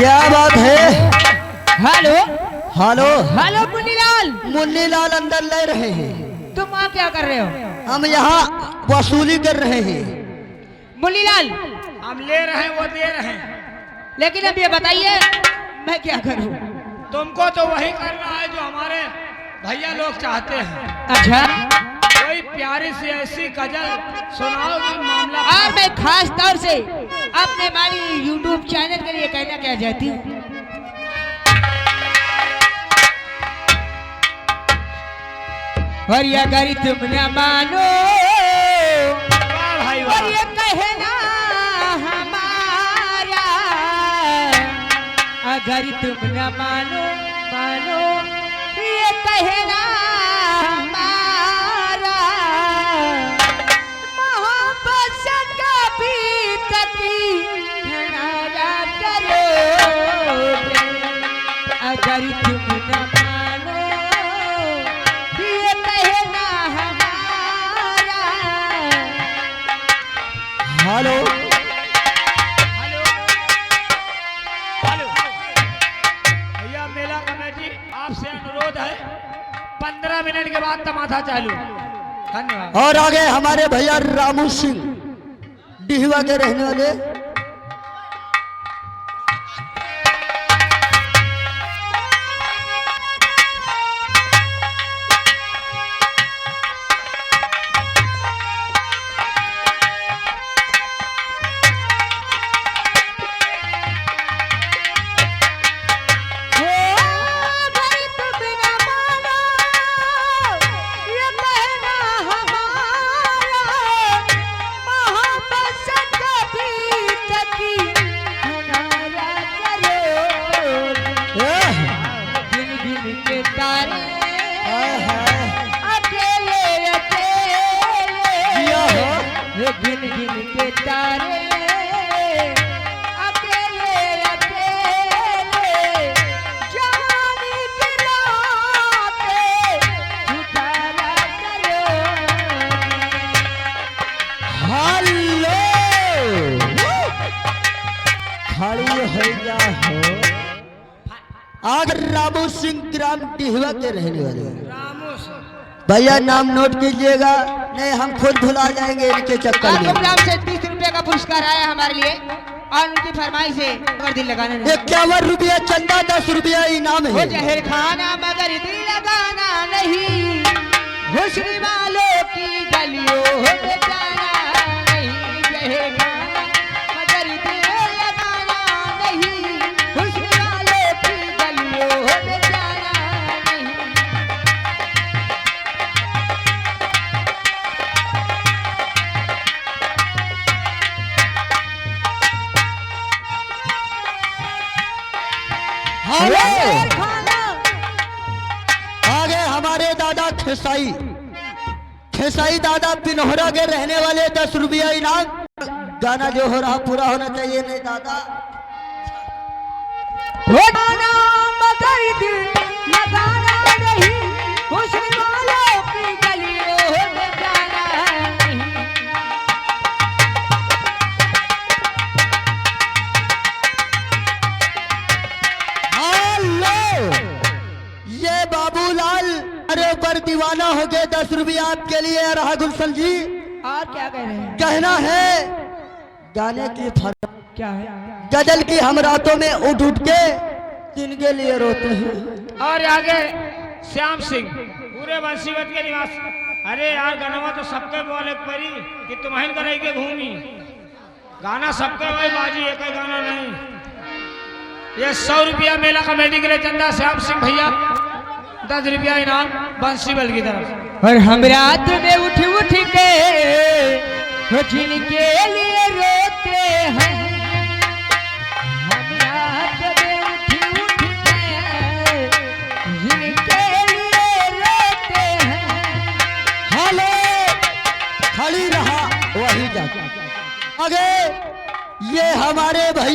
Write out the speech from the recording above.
क्या बात है? Hello hello hello Munnilal. Munnilal अंदर ले रहे हैं। तुम वहाँ क्या कर रहे हो? हम यहाँ वसूली कर रहे हैं। मुन्नीलाल हम ले रहे हैं, वो दे रहे हैं। लेकिन अब ये बताइए मैं क्या करूँ? तुमको तो वही करना है जो हमारे भैया लोग चाहते हैं। अच्छा, कोई प्यारी सी ऐसी गजल सुनाओ कि मामला। और मैं खास तौर से अपने हमारी YouTube चैनल के लिए कहना क्या चाहती हूँ, और ये अगर तुम न मानो वाह भाई वाह। और ये कहना हमारा, अगर तुम न मानो ये कहना हमारा, मोहब्बत से कभी तकीरा करोगे, अगर तुम न मानो ये कहना हमारा। हेलो हेलो हेलो भैया, मेला कमेटी आपसे अनुरोध है, 15 मिनट के बाद तमाशा चालू। धन्यवाद। और आगे हमारे भैया रामू सिंह डिहवा के रहने वाले। गिन गिन के तारे अकेले अकेले जवानी की रातें उजाला करो। हेलो खड़ी हो जा हो। आगे रामू सिंह ग्राम डिहवा के रहने वाले। रामू से भैया नाम नोट कीजिएगा, नहीं हम खुद भुला जाएंगे इनके चक्कर आपको में। ग्राम से 30 रुपए का पुरस्कार आया हमारे लिए, और उनकी फरमाइश है मगर दिल लगाना नहीं। 51 रुपया चंदा, 10 रुपया इनाम वो है। जहर खाना मगर दिल लगाना नहीं, हुस्न वालों की गलियों में जाना नहीं। जहर खाना मगर दिल लगाना नहीं, हुस्न वालों की गलियों में जाना नहीं। हेलो जहर खाना आगे हमारे दादा खेसाई दादा पिनोहरा के रहने वाले, 10 रुपया इनाम। गाना जो हो रहा पूरा होना चाहिए। नहीं दादा लगाना मगर दिल लगाना नहीं, हुस्न वालों की गलियों में जाना नहीं। हेलो ये बाबूलाल अरे ऊपर दीवाना हो गए। 10 रुपया आपके लिए रहा गुलशन जी। और क्या कह रहे हैं? कहना है गाने की क्या है? गजल की हम रातों में उठ उठ के जिनके लिए रोते हैं। और आगे श्याम सिंह पूरे बंसीवत के निवास। अरे यार गनवा तो सबके बोले परी कि तुम्हें करे के घूमी, गाना सबके वही बाजी, एक ही गाना नहीं। ये 100 रुपया मेला कमेटी के लिए चंदा श्याम सिंह भैया, 10 रुपया इनाम बंसीवल की तरफ। और हम रात में उठ उठ के जिनके लिए रोते हैं, हम रात में उठ उठ के जिनके लिए रोते हैं। हेलो खड़ी रहा वही जा। आगे ये हमारे भाई